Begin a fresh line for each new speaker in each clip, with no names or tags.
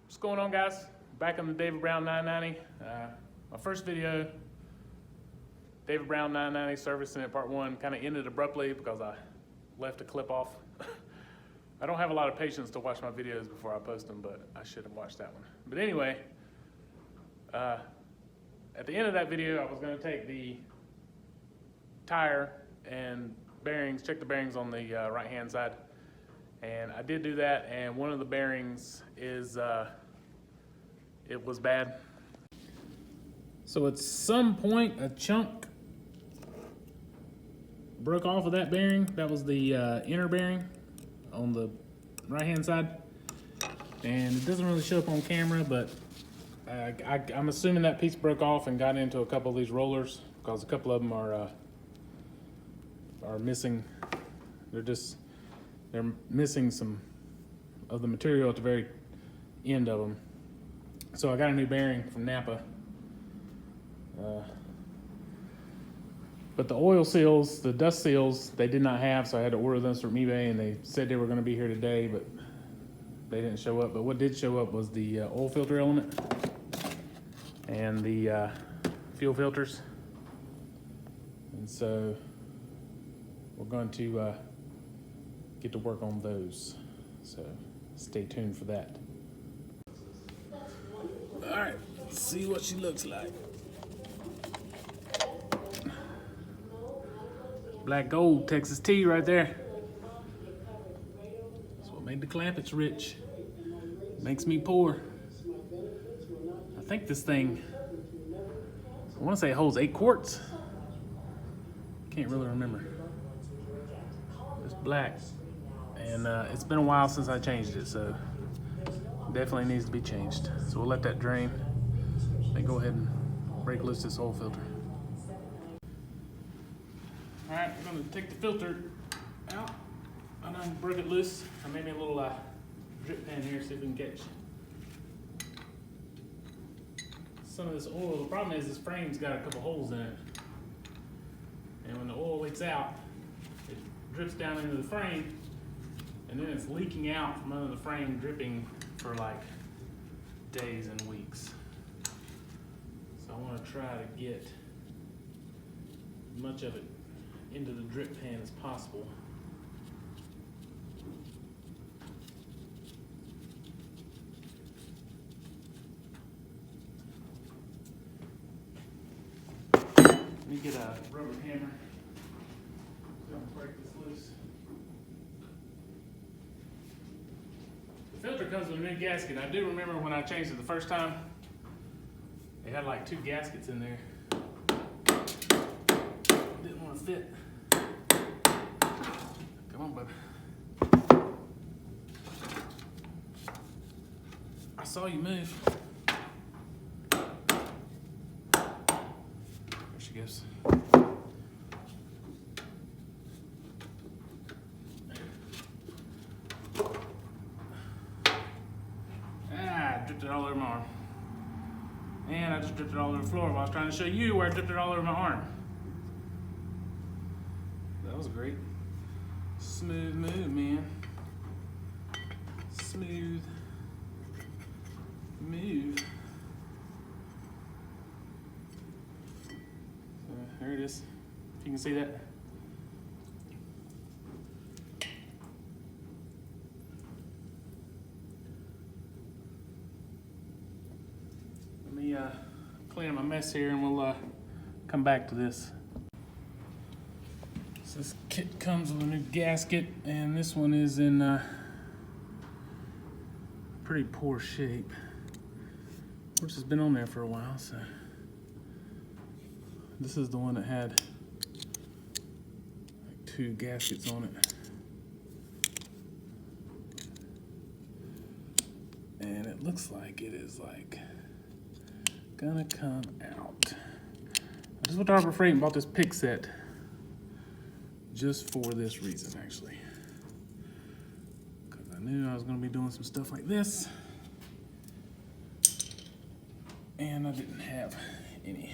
What's going on, guys? Back on the David Brown 990. My first video, David Brown 990 servicing it part 1, kind of ended abruptly because I left a clip off. I don't have a lot of patience to watch my videos before I post them, but I should have watched that one. But anyway, at the end of that video, I was going to take the tire and bearings, check the bearings on the right-hand side. And I did do that, and one of the bearings is, it was bad. So at some point, a chunk broke off of that bearing. That was the inner bearing on the right-hand side. And it doesn't really show up on camera, but I'm assuming that piece broke off and got into a couple of these rollers, because a couple of them are missing. They're missing some of the material at the very end of them. So I got a new bearing from Napa. But the oil seals, the dust seals, they did not have, so I had to order them from eBay, and they said they were going to be here today, but they didn't show up. But what did show up was the oil filter element and the fuel filters. And so we're going to get to work on those, so stay tuned for that. All right, let's see what she looks like. Black gold Texas tea right there. That's what made the Clampets rich. Makes me poor. I think this thing, I want to say it holds 8 quarts. Can't really remember. It's black. And it's been a while since I changed it, so definitely needs to be changed. So we'll let that drain. Then go ahead and break loose this oil filter. All right, we're gonna take the filter out. I done broke it loose. I made me a little drip pan here, see if we can catch some of this oil. The problem is this frame's got a couple holes in it. And when the oil leaks out, it drips down into the frame, and then it's leaking out from under the frame, dripping for like days and weeks. So I want to try to get as much of it into the drip pan as possible. Let me get a rubber hammer. Break this loose. The filter comes with a new gasket. I do remember when I changed it the first time, it had like 2 gaskets in there. Didn't want to fit. Come on, baby. I saw you move. There she goes. Dripped it all over my arm. And I just dripped it all over the floor while I was trying to show you where I dripped it all over my arm. That was great. Smooth move, man. Smooth move. So there it is. If you can see that. Clean up my mess here, and we'll come back to this. So this kit comes with a new gasket, and this one is in pretty poor shape, which has been on there for a while. So this is the one that had like 2 gaskets on it, and it looks like it is like gonna come out. I just went to Harbor Freight and bought this pick set just for this reason, actually, because I knew I was gonna be doing some stuff like this, and I didn't have any.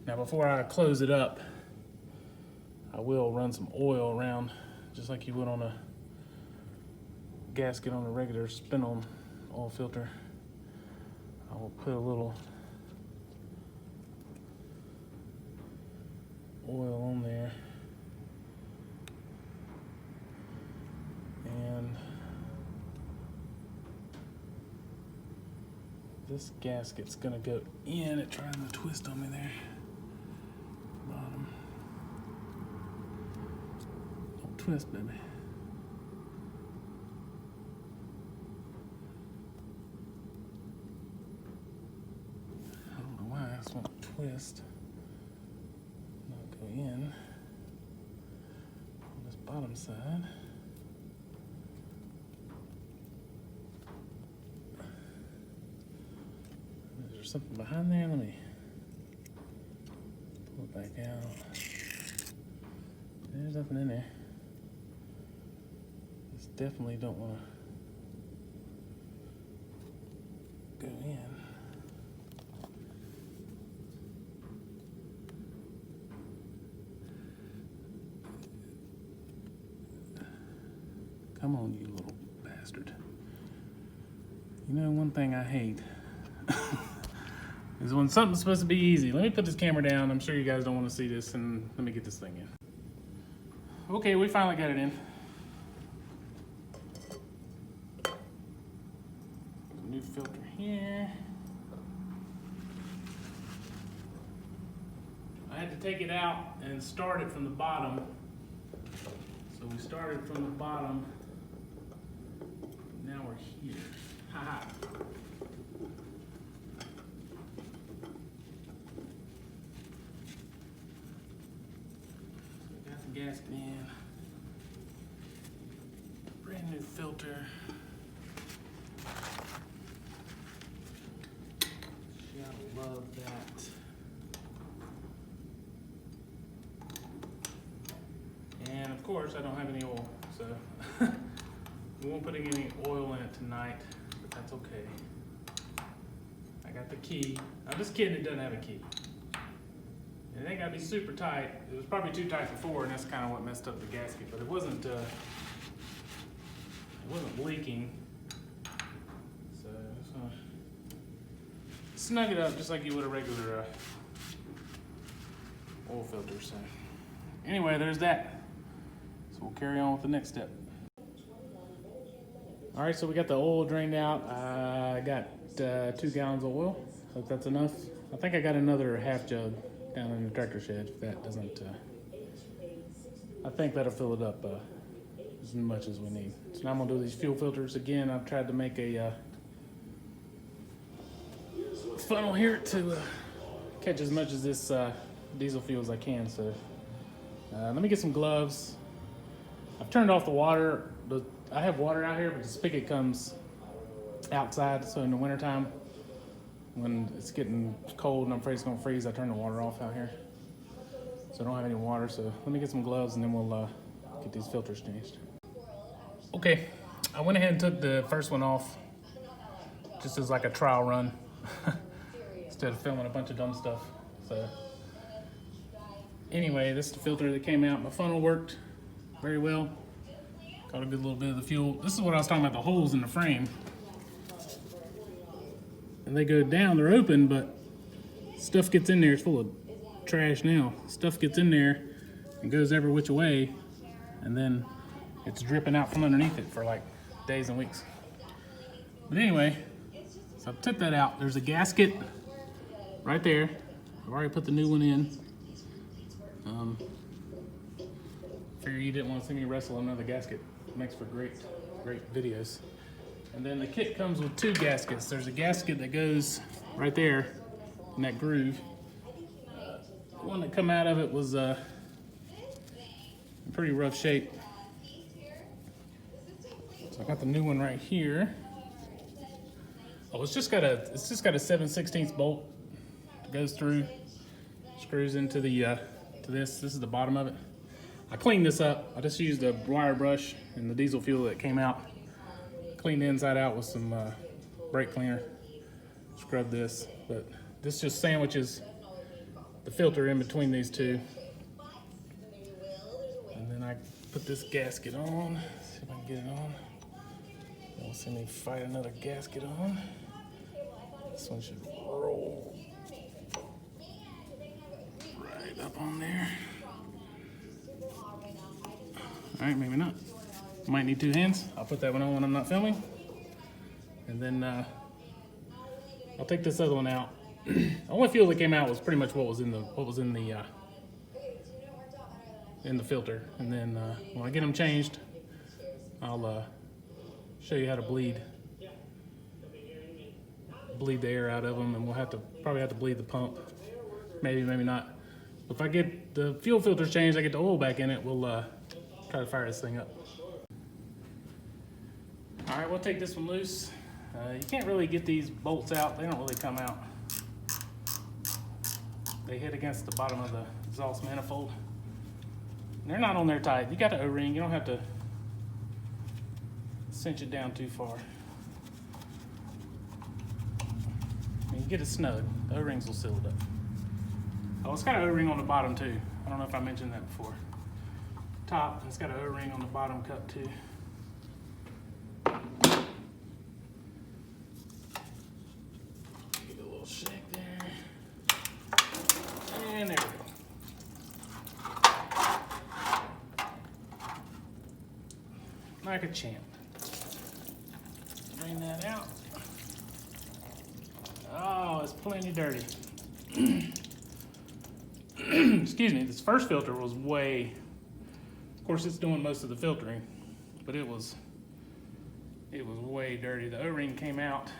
Now, before I close it up, I will run some oil around, just like you would on a gasket on a regular spin-on oil filter, I will put a little oil on there, and this gasket's gonna go in. It trying to twist on me there. Bottom. Don't twist, baby. I don't know why this won't twist. Not go in on this bottom side. Is there something behind there? Let me pull it back out. There's nothing in there. This definitely don't want to go in. Come on, you little bastard. You know, one thing I hate is when something's supposed to be easy. Let me put this camera down. I'm sure you guys don't want to see this, and let me get this thing in. Okay, we finally got it in. New filter here. I had to take it out and start it from the bottom. So we started from the bottom. Now we're here. Haha. So we got the gasket in. Brand new filter. Gotta love that. And of course, I don't have any oil, so we won't put any oil in it tonight, but that's okay. I got the key. I'm just kidding, it doesn't have a key. It ain't gotta be super tight. It was probably too tight before, and that's kind of what messed up the gasket, but it wasn't leaking. So I'm just gonna snug it up just like you would a regular oil filter. So anyway, there's that. So we'll carry on with the next step. All right, so we got the oil drained out. I got 2 gallons of oil. Hope that's enough. I think I got another half jug down in the tractor shed. If that doesn't, I think that'll fill it up as much as we need. So now I'm gonna do these fuel filters again. I've tried to make a funnel here to catch as much of this diesel fuel as I can. So let me get some gloves. I've turned off the water. I have water out here, but the spigot comes outside. So in the wintertime, when it's getting cold and I'm afraid it's gonna freeze, I turn the water off out here. So I don't have any water. So let me get some gloves and then we'll get these filters changed. Okay, I went ahead and took the first one off just as like a trial run instead of filming a bunch of dumb stuff. So anyway, this is the filter that came out. My funnel worked very well. Got a good little bit of the fuel. This is what I was talking about, the holes in the frame. And they go down, they're open, but stuff gets in there. It's full of trash now. Stuff gets in there and goes every which way, and then it's dripping out from underneath it for like days and weeks. But anyway, so I took that out. There's a gasket right there. I've already put the new one in. Figure you didn't want to see me wrestle another gasket. It makes for great videos. And then the kit comes with 2 gaskets. There's a gasket that goes right there in that groove. The one that come out of it was in pretty rough shape. So I got the new one right here. Oh, it's just got a 7/16 bolt that goes through, screws into the to this. This is the bottom of it. I cleaned this up. I just used a wire brush and the diesel fuel that came out. Cleaned the inside out with some brake cleaner. Scrubbed this, but this just sandwiches the filter in between these two. And then I put this gasket on. Let's see if I can get it on. Don't see me fight another gasket on. This one should roll right up on there. All right, maybe not. Might need 2 hands. I'll put that one on when I'm not filming. And then I'll take this other one out. The only fuel that came out was pretty much what was in the filter. And then when I get them changed, I'll show you how to bleed the air out of them, and we'll probably have to bleed the pump. Maybe not. If I get the fuel filters changed, I get the oil back in it, we'll try to fire this thing up. All right, we'll take this one loose. You can't really get these bolts out. They don't really come out. They hit against the bottom of the exhaust manifold. And they're not on there tight. You got the O-ring. You don't have to cinch it down too far. And you get it snug. The O-rings will seal it up. Oh, it's got an O-ring on the bottom too. I don't know if I mentioned that before. Top, and it's got an O-ring on the bottom cup too. Give it a little shake there. And there we go. Like a champ. Bring that out. Oh, it's plenty dirty. Excuse me, this first filter was way, of course it's doing most of the filtering, but it was way dirty. The O-ring came out,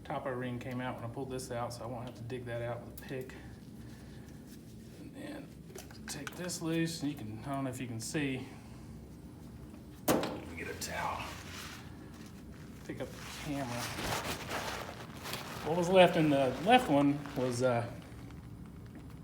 top O-ring came out when I pulled this out, so I won't have to dig that out with a pick. And then take this loose, and you can, I don't know if you can see, get a towel, pick up the camera. What was left in the left one was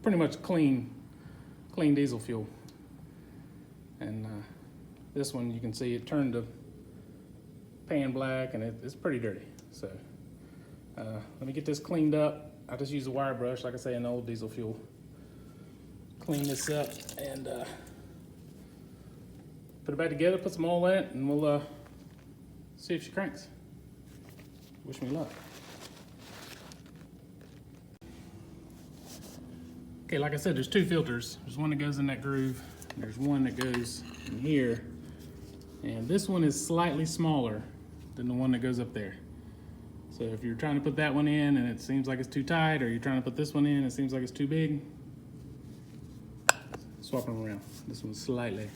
pretty much clean diesel fuel. And this one, you can see it turned to pan black, and it's pretty dirty. So let me get this cleaned up. I just use a wire brush, like I say, in the old diesel fuel. Clean this up and put it back together, put some oil in it, and we'll see if she cranks. Wish me luck. Okay, like I said, there's 2 filters. There's one that goes in that groove, and there's one that goes in here. And this one is slightly smaller than the one that goes up there. So if you're trying to put that one in and it seems like it's too tight, or you're trying to put this one in and it seems like it's too big, swap them around. This one's slightly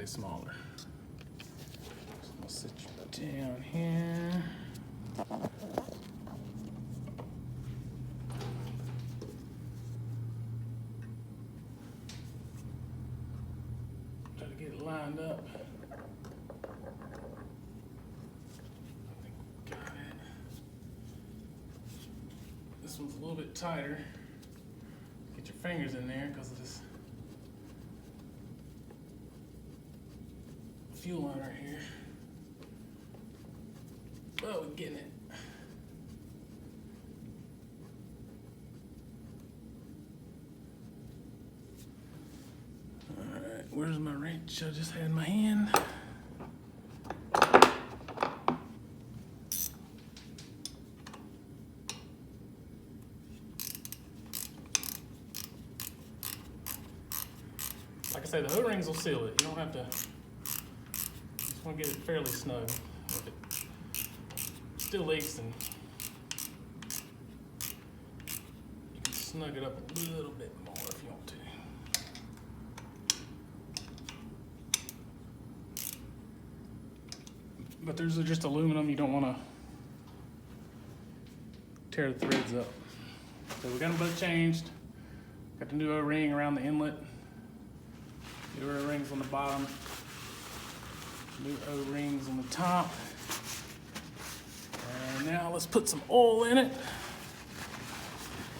smaller. So I'll sit you down here. Try to get it lined up. I think we got it. This one's a little bit tighter. Get your fingers in there because of this fuel line right here. Oh, we're getting it. All right, where's my wrench? I just had in my hand. Like I say, the O-rings will seal it. You don't have to, just want to get it fairly snug. If it still leaks, then you can snug it up a little bit more if you want to. But there's just aluminum, you don't want to tear the threads up. So we got them both changed. Got the new O-ring around the inlet. New O-rings on the bottom. New O-rings on the top. And now let's put some oil in it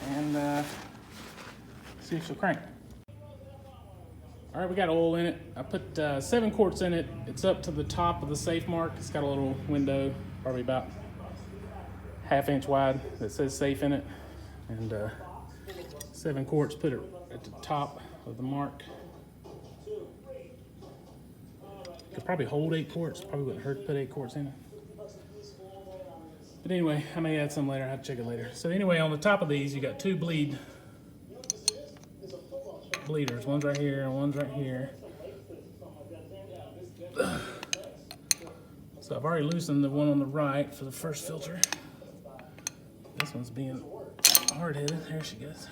and see if she'll crank. All right, we got oil in it. I put 7 quarts in it. It's up to the top of the safe mark. It's got a little window, probably about 1/2 inch wide, that says safe in it. And 7 quarts, put it at the top of the mark. Could probably hold 8 quarts. Probably wouldn't hurt to put 8 quarts in it. But anyway, I may add some later. I have to check it later. So anyway, on the top of these, you got 2 bleeders. One's right here and one's right here. So I've already loosened the one on the right for the first filter. This one's being hard-headed. There she goes.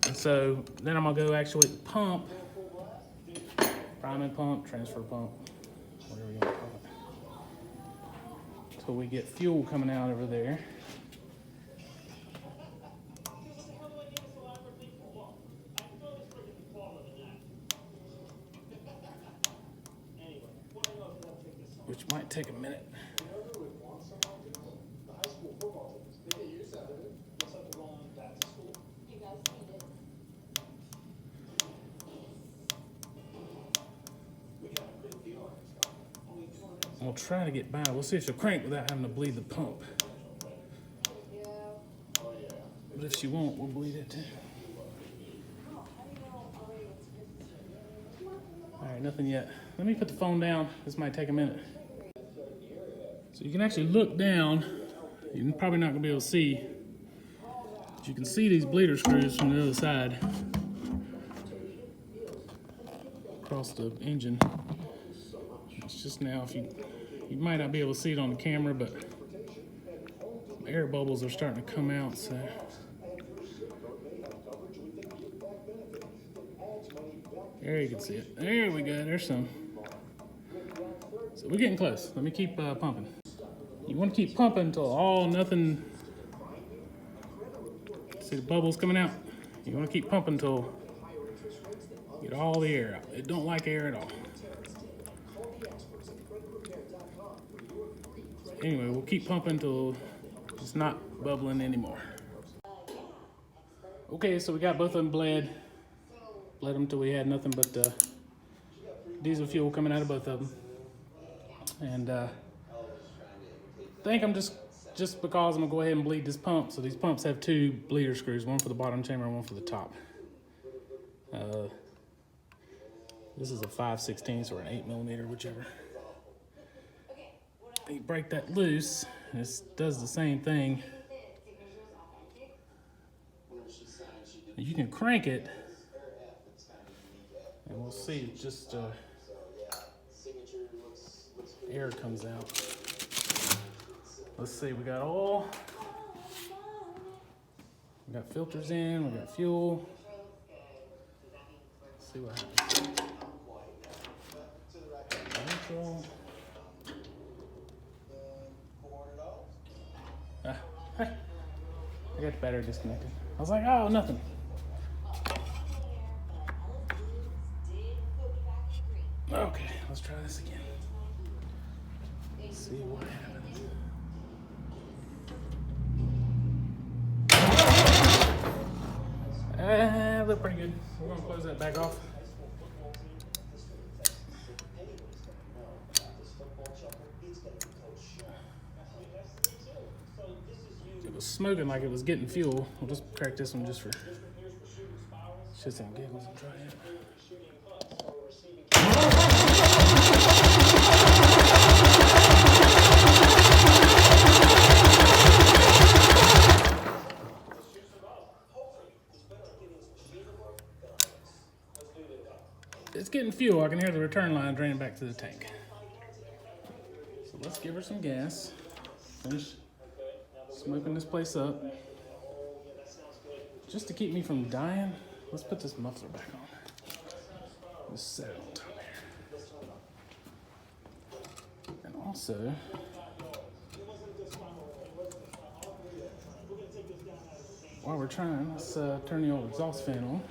And so then I'm gonna go actuate the pump, priming pump, transfer pump, whatever you want to call it. So we get fuel coming out over there. Which might take a minute. We'll try to get by. We'll see if she'll crank without having to bleed the pump. But if she won't, we'll bleed it too. All right, nothing yet. Let me put the phone down. This might take a minute. So you can actually look down. You're probably not gonna be able to see, but you can see these bleeder screws from the other side across the engine. It's just now, if you might not be able to see it on the camera, but air bubbles are starting to come out. So there you can see it. There we go. There's some. So we're getting close. Let me keep pumping. You want to keep pumping until nothing. See the bubbles coming out? You want to keep pumping until you get all the air out. It don't like air at all. So anyway, we'll keep pumping until it's not bubbling anymore. Okay, so we got both of them bled. Bled them till we had nothing but diesel fuel coming out of both of them. And I think I'm just because I'm gonna go ahead and bleed this pump. So these pumps have 2 bleeder screws, one for the bottom chamber and one for the top. This is a 5/16 or an 8mm, whichever. You break that loose, and it does the same thing. You can crank it, and we'll see. Just air comes out. Let's see. We got oil. We got filters in. We got fuel. Let's see what happens. Neutral. I got the battery disconnected. I was like, oh, nothing. Okay, let's try this again. See what happens. Look pretty good. We're gonna close that back off. It was smoking like it was getting fuel. We'll just crack this one just for shits and giggles and try it. It's getting fuel. I can hear the return line draining back to the tank. So let's give her some gas. Finish smoking this place up. Just to keep me from dying, let's put this muffler back on. Just set it on top here. And also, while we're trying, let's turn the old exhaust fan on.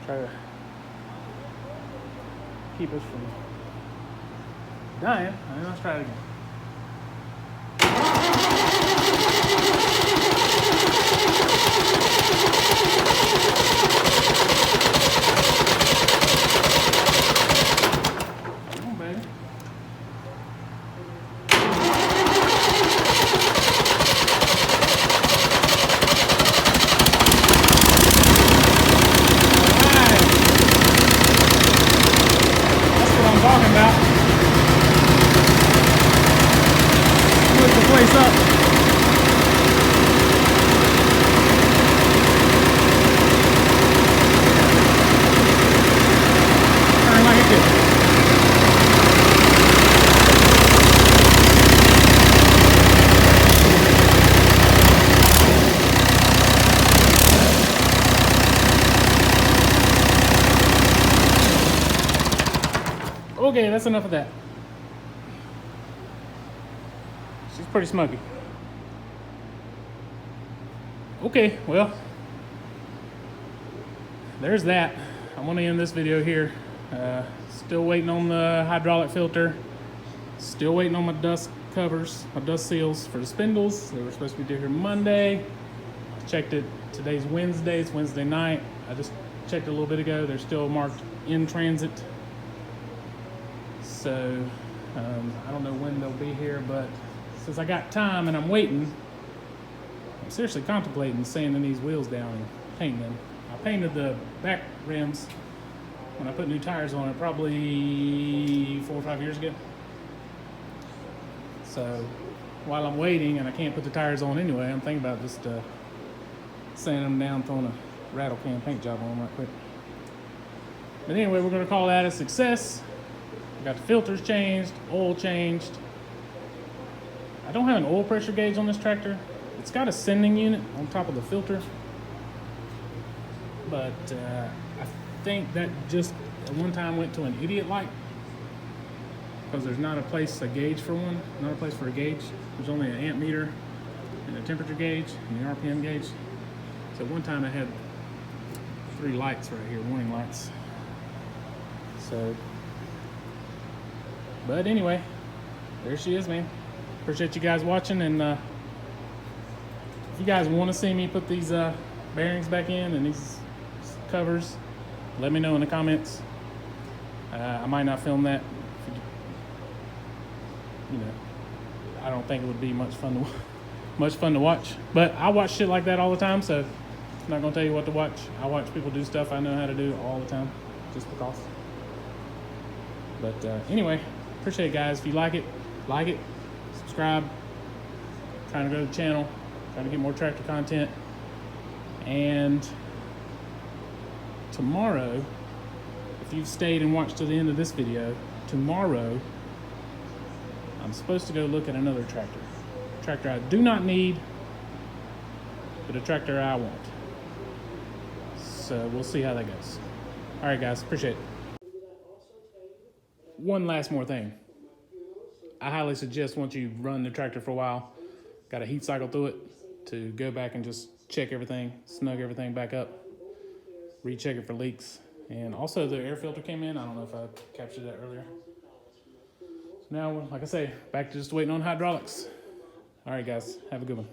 Try to keep us from dying. Let's try it again. Come on, baby. Okay, that's enough of that. She's pretty smoky. Okay, well, there's that. I'm gonna end this video here. Still waiting on the hydraulic filter. Still waiting on my dust covers, my dust seals for the spindles. They were supposed to be due here Monday. Checked it, today's Wednesday, it's Wednesday night. I just checked it a little bit ago. They're still marked in transit. So, I don't know when they'll be here, but since I got time and I'm waiting, I'm seriously contemplating sanding these wheels down and painting them. I painted the back rims when I put new tires on it probably 4 or 5 years ago. So while I'm waiting and I can't put the tires on anyway, I'm thinking about just sanding them down, throwing a rattle can paint job on them right quick. But anyway, we're gonna call that a success. I got the filters changed, oil changed. I don't have an oil pressure gauge on this tractor. It's got a sending unit on top of the filter, but I think that just at one time went to an idiot light because there's not a place, a gauge for one, not a place for a gauge. There's only an amp meter and a temperature gauge and the RPM gauge. So one time I had 3 lights right here, warning lights. So, but anyway, there she is, man. Appreciate you guys watching, and if you guys want to see me put these bearings back in and these covers, let me know in the comments. I might not film that. You know, I don't think it would be much fun to watch. But I watch shit like that all the time, so I'm not gonna tell you what to watch. I watch people do stuff I know how to do all the time, just because. But anyway, appreciate it, guys. If you like it, subscribe. Trying to grow the channel, trying to get more tractor content. And tomorrow, if you've stayed and watched to the end of this video, tomorrow I'm supposed to go look at another tractor. A tractor I do not need, but a tractor I want. So we'll see how that goes. All right, guys, appreciate it. One last more thing. I highly suggest once you run the tractor for a while, got a heat cycle through it, to go back and just check everything, snug everything back up, recheck it for leaks. And also the air filter came in. I don't know if I captured that earlier. So now, like I say, back to just waiting on hydraulics. All right, guys, have a good one.